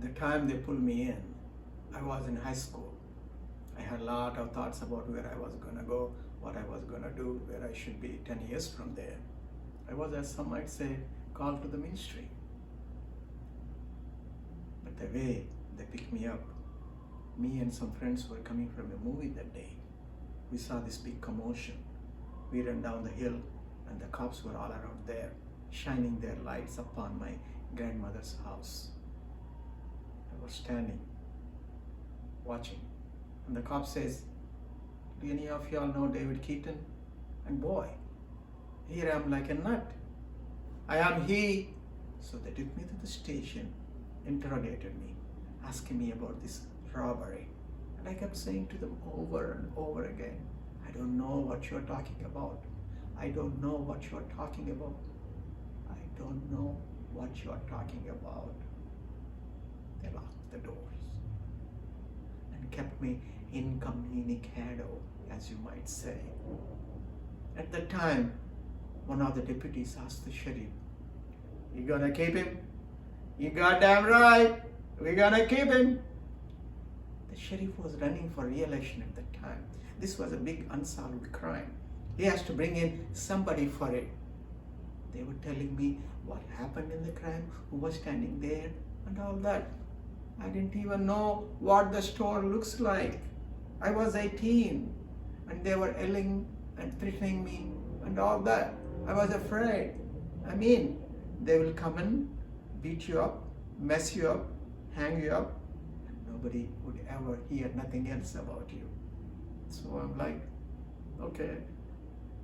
The time they pulled me in, I was in high school. I had a lot of thoughts about where I was going to go, what I was going to do, where I should be 10 years from there. I was, as some might say, called to the ministry. But the way they picked me up, me and some friends were coming from a movie that day. We saw this big commotion. We ran down the hill and the cops were all around there, shining their lights upon my grandmother's house. I was standing, watching. And the cop says, "Do any of y'all know David Keaton?" And boy, here I am like a nut. I am he. So they took me to the station, interrogated me, asking me about this robbery. And I kept saying to them over and over again, "I don't know what you're talking about. I don't know what you're talking about. I don't know what you're talking about." They locked the doors and kept me incommunicado, as you might say. At the time, one of the deputies asked the sheriff, "You gonna keep him?" "You goddamn right, we're gonna keep him." The sheriff was running for re-election at that time. This was a big unsolved crime. He has to bring in somebody for it. They were telling me what happened in the crime, who was standing there, and all that. I didn't even know what the store looks like. I was 18, and they were yelling and threatening me and all that. I was afraid. I mean, they will come and beat you up, mess you up, hang you up, and nobody would ever hear nothing else about you. So I'm like, okay,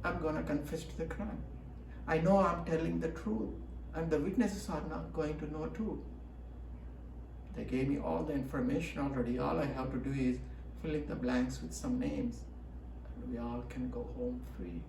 I'm gonna confess to the crime. I know I'm telling the truth, and the witnesses are not going to know too. They gave me all the information already. All I have to do is fill in the blanks with some names, and we all can go home free.